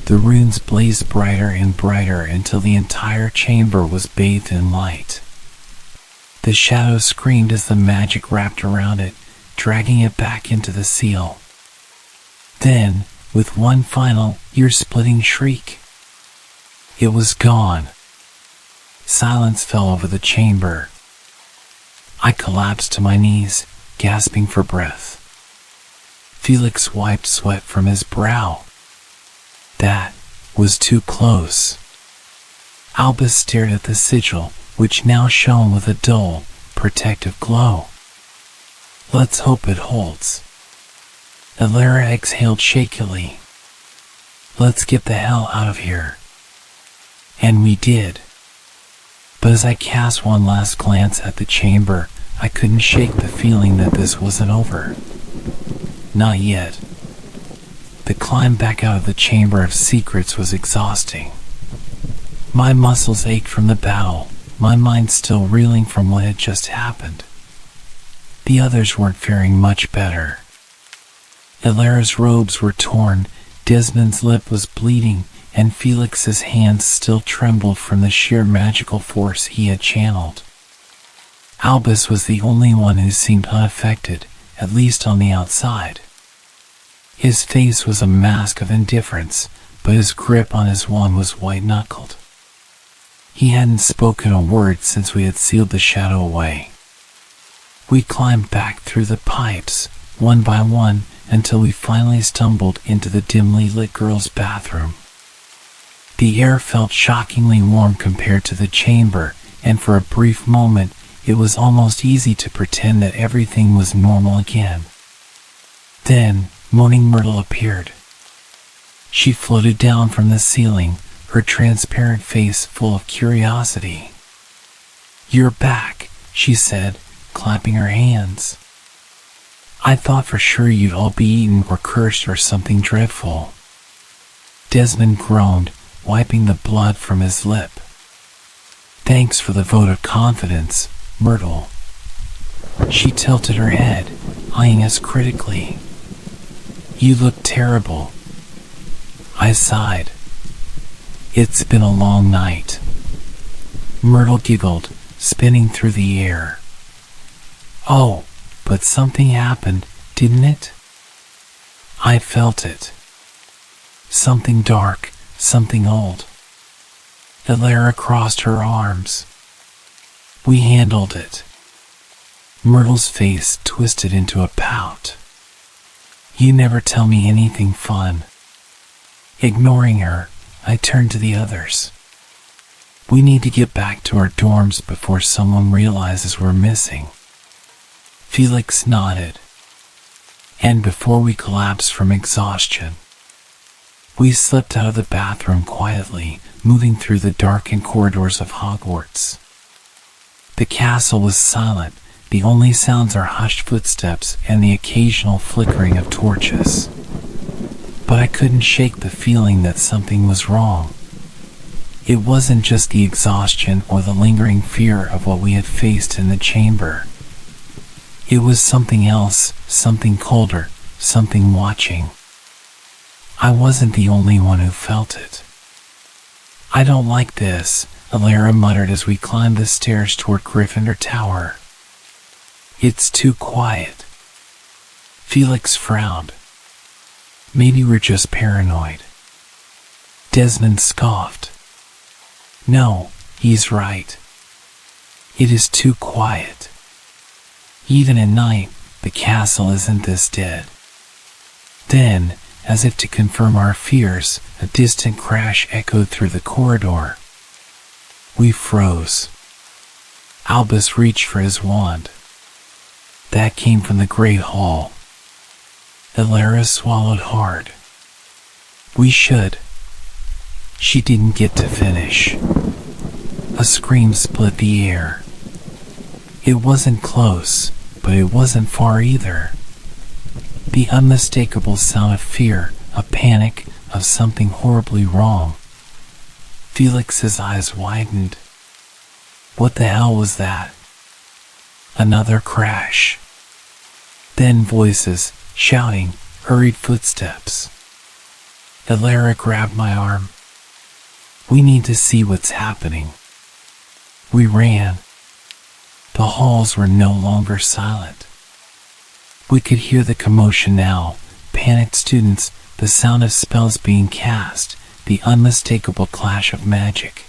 The runes blazed brighter and brighter until the entire chamber was bathed in light. The shadow screamed as the magic wrapped around it, dragging it back into the seal. Then, with one final, ear-splitting shriek, it was gone. Silence fell over the chamber. I collapsed to my knees, gasping for breath. Felix wiped sweat from his brow. That was too close. Albus stared at the sigil, which now shone with a dull, protective glow. "Let's hope it holds." Alara exhaled shakily. "Let's get the hell out of here." And we did. But as I cast one last glance at the chamber, I couldn't shake the feeling that this wasn't over. Not yet. The climb back out of the Chamber of Secrets was exhausting. My muscles ached from the battle, my mind still reeling from what had just happened. The others weren't faring much better. Alara's robes were torn, Desmond's lip was bleeding, and Felix's hands still trembled from the sheer magical force he had channeled. Albus was the only one who seemed unaffected, at least on the outside. His face was a mask of indifference, but his grip on his wand was white-knuckled. He hadn't spoken a word since we had sealed the shadow away. We climbed back through the pipes, one by one, until we finally stumbled into the dimly lit girls' bathroom. The air felt shockingly warm compared to the chamber, and for a brief moment, it was almost easy to pretend that everything was normal again. Then, Moaning Myrtle appeared. She floated down from the ceiling, her transparent face full of curiosity. "You're back," she said, clapping her hands. "I thought for sure you'd all be eaten or cursed or something dreadful." Desmond groaned, wiping the blood from his lip. "Thanks for the vote of confidence, Myrtle." She tilted her head, eyeing us critically. "You look terrible." I sighed. "It's been a long night." Myrtle giggled, spinning through the air. "Oh, but something happened, didn't it?" I felt it. Something dark, something old. Elara crossed her arms. We handled it. Myrtle's face twisted into a pout. "You never tell me anything fun." Ignoring her, I turned to the others. "We need to get back to our dorms before someone realizes we're missing." Felix nodded. "And before we collapse from exhaustion." We slipped out of the bathroom quietly, moving through the darkened corridors of Hogwarts. The castle was silent. The only sounds are hushed footsteps and the occasional flickering of torches. But I couldn't shake the feeling that something was wrong. It wasn't just the exhaustion or the lingering fear of what we had faced in the chamber. It was something else, something colder, something watching. I wasn't the only one who felt it. "I don't like this," Elara muttered as we climbed the stairs toward Gryffindor Tower. "It's too quiet." Felix frowned. "Maybe we're just paranoid." Desmond scoffed. "No, he's right. It is too quiet. Even at night, the castle isn't this dead." Then, as if to confirm our fears, a distant crash echoed through the corridor. We froze. Albus reached for his wand. That came from the Great Hall. Elara swallowed hard. "We should." She didn't get to finish. A scream split the air. It wasn't close, but it wasn't far either. The unmistakable sound of fear, of panic, of something horribly wrong. Felix's eyes widened. What the hell was that? Another crash. Then voices, shouting, hurried footsteps. Elara grabbed my arm. "We need to see what's happening." We ran. The halls were no longer silent. We could hear the commotion now, panicked students, the sound of spells being cast, the unmistakable clash of magic.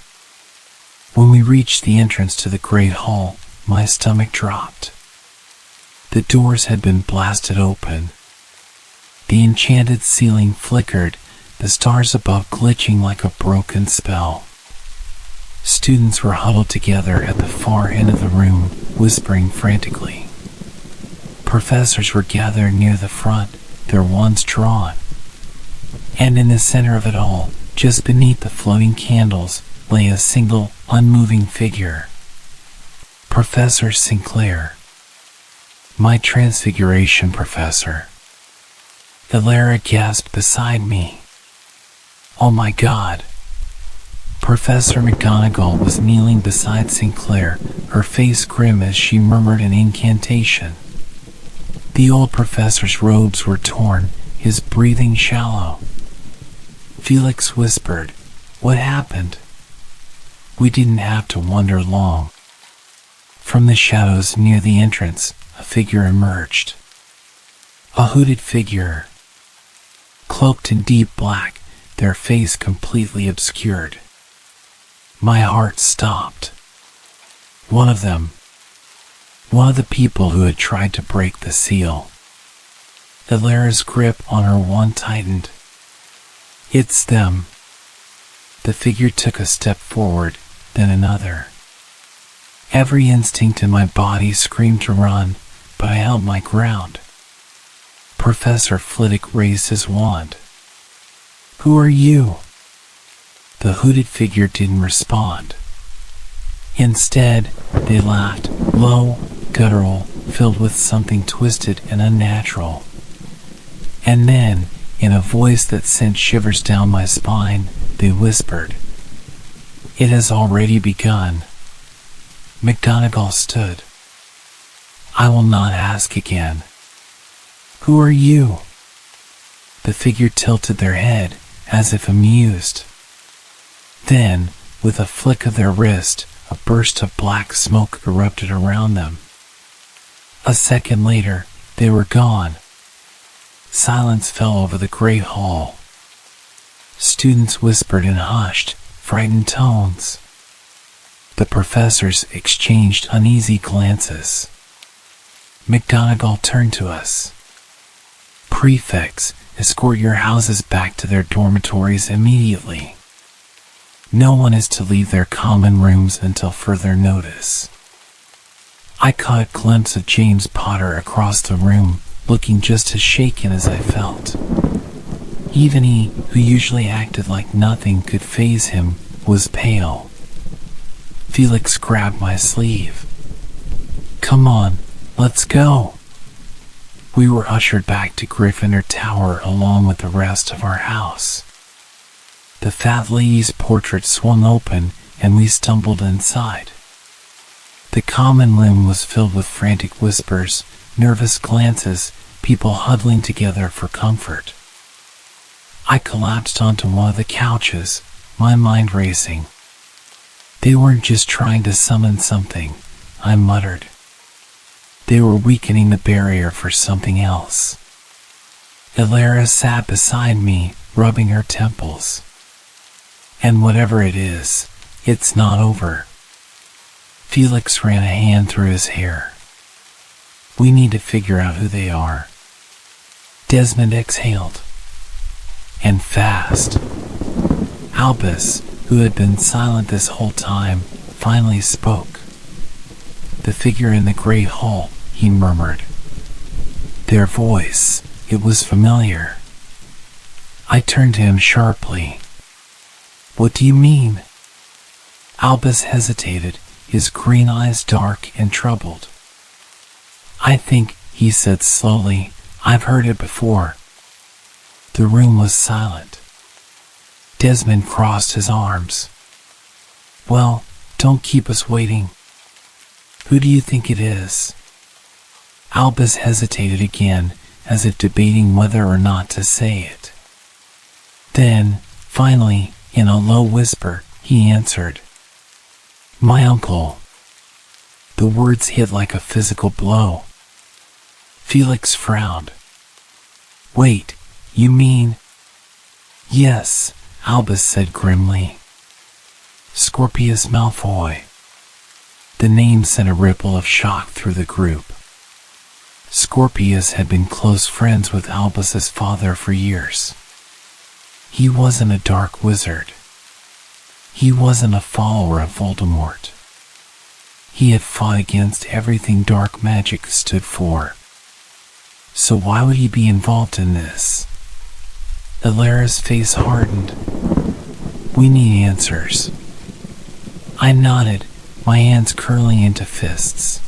When we reached the entrance to the Great Hall, my stomach dropped. The doors had been blasted open. The enchanted ceiling flickered, the stars above glitching like a broken spell. Students were huddled together at the far end of the room, whispering frantically. Professors were gathered near the front, their wands drawn. And in the center of it all, just beneath the floating candles, lay a single, unmoving figure. Professor Sinclair. My transfiguration professor. Elara gasped beside me. "Oh my God." Professor McGonagall was kneeling beside Sinclair, her face grim as she murmured an incantation. The old professor's robes were torn, his breathing shallow. Felix whispered, "What happened?" We didn't have to wonder long. From the shadows near the entrance, a figure emerged. A hooded figure, cloaked in deep black, their face completely obscured. My heart stopped. One of them. One of the people who had tried to break the seal. Elara's grip on her wand tightened. "It's them." The figure took a step forward, then another. Every instinct in my body screamed to run, but I held my ground. Professor Flitwick raised his wand. "Who are you?" The hooded figure didn't respond. Instead, they laughed, low, guttural, filled with something twisted and unnatural. And then, in a voice that sent shivers down my spine, they whispered, "It has already begun." McGonagall stood. I will not ask again. Who are you? The figure tilted their head, as if amused. Then, with a flick of their wrist, a burst of black smoke erupted around them. A second later, they were gone. Silence fell over the great hall. Students whispered in hushed, frightened tones. The professors exchanged uneasy glances. McGonagall turned to us. Prefects, escort your houses back to their dormitories immediately. No one is to leave their common rooms until further notice. I caught a glimpse of James Potter across the room, looking just as shaken as I felt. Even he, who usually acted like nothing could faze him, was pale. Felix grabbed my sleeve. Come on, let's go. We were ushered back to Gryffindor Tower along with the rest of our house. The fat lady's portrait swung open and we stumbled inside. The common room was filled with frantic whispers, nervous glances, people huddling together for comfort. I collapsed onto one of the couches, my mind racing. They weren't just trying to summon something, I muttered. They were weakening the barrier for something else. Elara sat beside me, rubbing her temples. And whatever it is, it's not over. Felix ran a hand through his hair. We need to figure out who they are. Desmond exhaled. And fast. Albus, who had been silent this whole time, finally spoke. The figure in the great hall, he murmured. Their voice, it was familiar. I turned to him sharply. What do you mean? Albus hesitated, his green eyes dark and troubled. I think, he said slowly, I've heard it before. The room was silent. Desmond crossed his arms. Well, don't keep us waiting. Who do you think it is? Albus hesitated again, as if debating whether or not to say it. Then, finally, in a low whisper, he answered. My uncle. The words hit like a physical blow. Felix frowned. Wait, you mean? Yes, Albus said grimly. Scorpius Malfoy. The name sent a ripple of shock through the group. Scorpius had been close friends with Albus's father for years. He wasn't a dark wizard. He wasn't a follower of Voldemort. He had fought against everything dark magic stood for. So why would he be involved in this? Elara's face hardened. We need answers. I nodded, my hands curling into fists.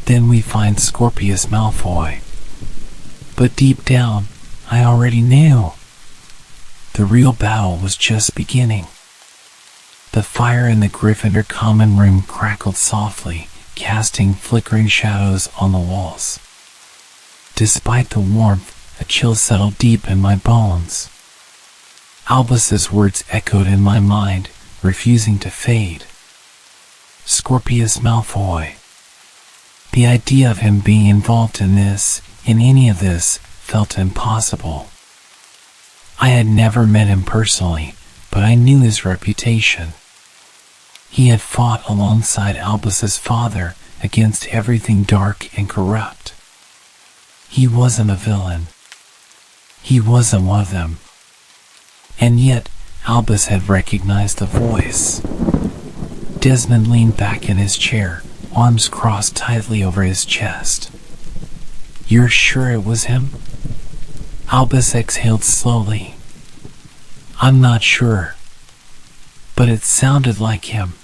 Then we find Scorpius Malfoy. But deep down, I already knew. The real battle was just beginning. The fire in the Gryffindor common room crackled softly, casting flickering shadows on the walls. Despite the warmth, a chill settled deep in my bones. Albus's words echoed in my mind, refusing to fade. Scorpius Malfoy. The idea of him being involved in any of this, felt impossible. I had never met him personally, but I knew his reputation. He had fought alongside Albus's father against everything dark and corrupt. He wasn't a villain. He wasn't one of them. And yet, Albus had recognized the voice. Desmond leaned back in his chair, arms crossed tightly over his chest. You're sure it was him? Albus exhaled slowly. I'm not sure. But it sounded like him.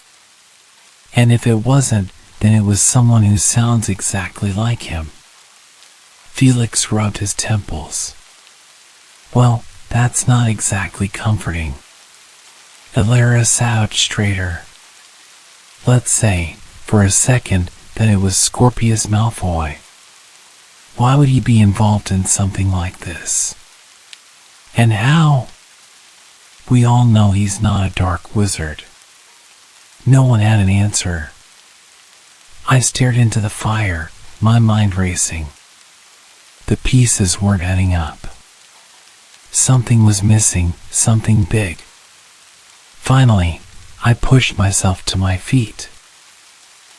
And if it wasn't, then it was someone who sounds exactly like him. Felix rubbed his temples. Well, that's not exactly comforting. Elara sat straighter. Let's say, for a second, that it was Scorpius Malfoy. Why would he be involved in something like this? And how? We all know he's not a dark wizard. No one had an answer. I stared into the fire, my mind racing. The pieces weren't adding up. Something was missing, something big. Finally, I pushed myself to my feet.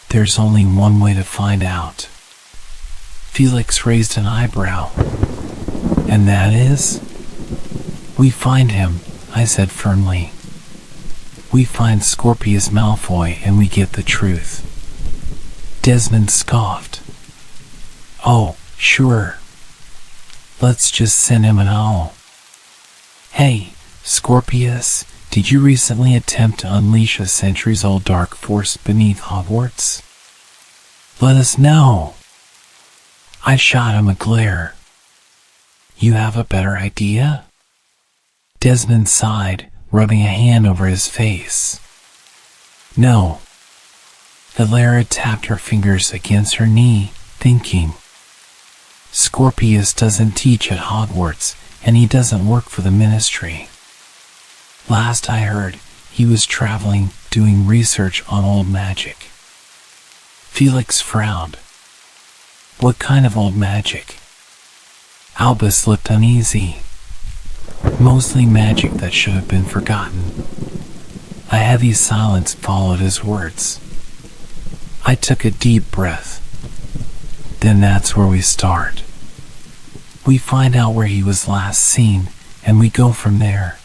There's only one way to find out. Felix raised an eyebrow. And that is? We find him, I said firmly. We find Scorpius Malfoy and we get the truth. Desmond scoffed. Oh, sure. Let's just send him an owl. Hey, Scorpius, did you recently attempt to unleash a centuries-old dark force beneath Hogwarts? Let us know. I shot him a glare. You have a better idea? Desmond sighed, rubbing a hand over his face. No. Elara tapped her fingers against her knee, thinking. Scorpius doesn't teach at Hogwarts, and he doesn't work for the Ministry. Last I heard, he was traveling, doing research on old magic. Felix frowned. What kind of old magic? Albus looked uneasy. Mostly magic that should have been forgotten. A heavy silence followed his words. I took a deep breath. Then that's where we start. We find out where he was last seen, and we go from there.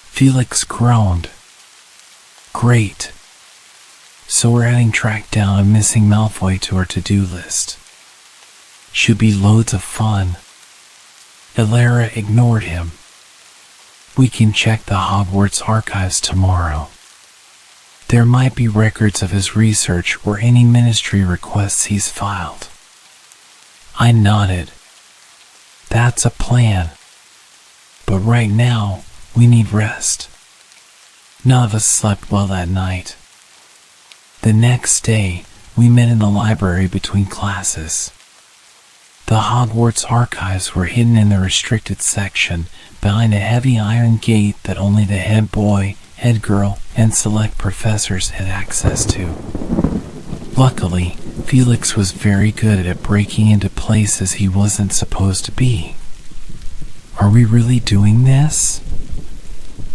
Felix groaned. Great. So we're adding track down a missing Malfoy to our to-do list. Should be loads of fun. Elara ignored him. We can check the Hogwarts archives tomorrow. There might be records of his research or any ministry requests he's filed. I nodded. That's a plan. But right now, we need rest. None of us slept well that night. The next day, we met in the library between classes. The Hogwarts archives were hidden in the restricted section behind a heavy iron gate that only the head boy, head girl, and select professors had access to. Luckily, Felix was very good at breaking into places he wasn't supposed to be. Are we really doing this?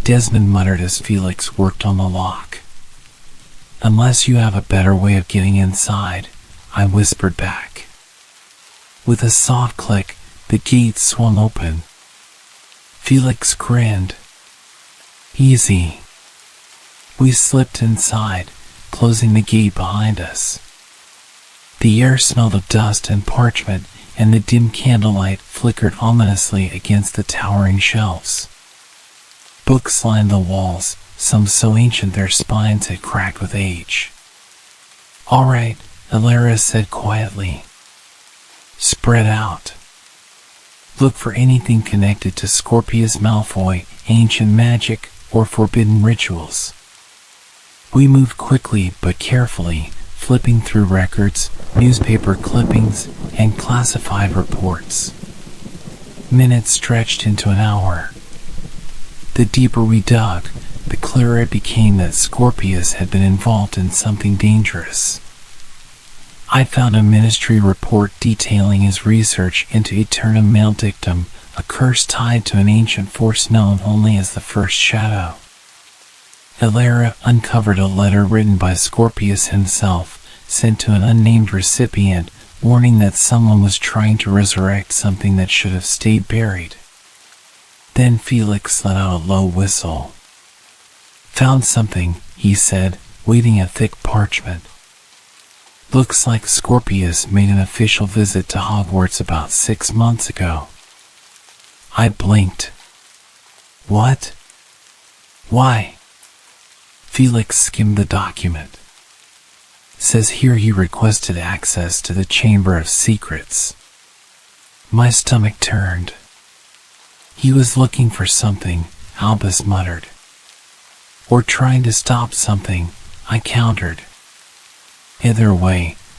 Desmond muttered as Felix worked on the lock. Unless you have a better way of getting inside, I whispered back. With a soft click, the gate swung open. Felix grinned. Easy. We slipped inside, closing the gate behind us. The air smelled of dust and parchment, and the dim candlelight flickered ominously against the towering shelves. Books lined the walls, some so ancient their spines had cracked with age. All right, Elara said quietly. Spread out. Look for anything connected to Scorpius Malfoy, ancient magic, or forbidden rituals. We moved quickly but carefully, flipping through records, newspaper clippings, and classified reports. Minutes stretched into an hour. The deeper we dug, the clearer it became that Scorpius had been involved in something dangerous. I found a ministry report detailing his research into Aeternum Maledictum, a curse tied to an ancient force known only as the First Shadow. Elara uncovered a letter written by Scorpius himself, sent to an unnamed recipient, warning that someone was trying to resurrect something that should have stayed buried. Then Felix let out a low whistle. Found something, he said, waving a thick parchment. Looks like Scorpius made an official visit to Hogwarts about 6 months ago. I blinked. What? Why? Felix skimmed the document. Says here he requested access to the Chamber of Secrets. My stomach turned. He was looking for something, Albus muttered. Or trying to stop something, I countered. Either way,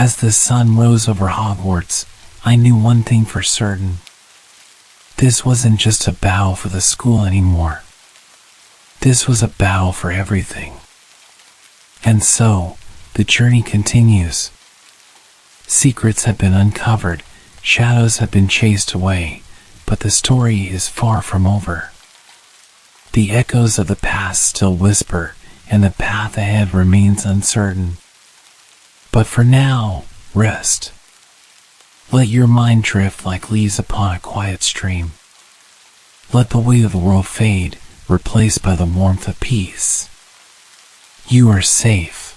As the sun rose over Hogwarts, I knew one thing for certain. This wasn't just a battle for the school anymore. This was a battle for everything. And so, the journey continues. Secrets have been uncovered, shadows have been chased away, but the story is far from over. The echoes of the past still whisper, and the path ahead remains uncertain. But for now, rest. Let your mind drift like leaves upon a quiet stream. Let the weight of the world fade, replaced by the warmth of peace. You are safe.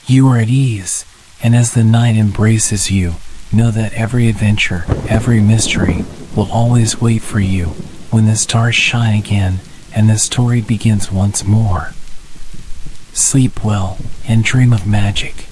You are at ease, and as the night embraces you, know that every adventure, every mystery, will always wait for you when the stars shine again and the story begins once more. Sleep well and dream of magic.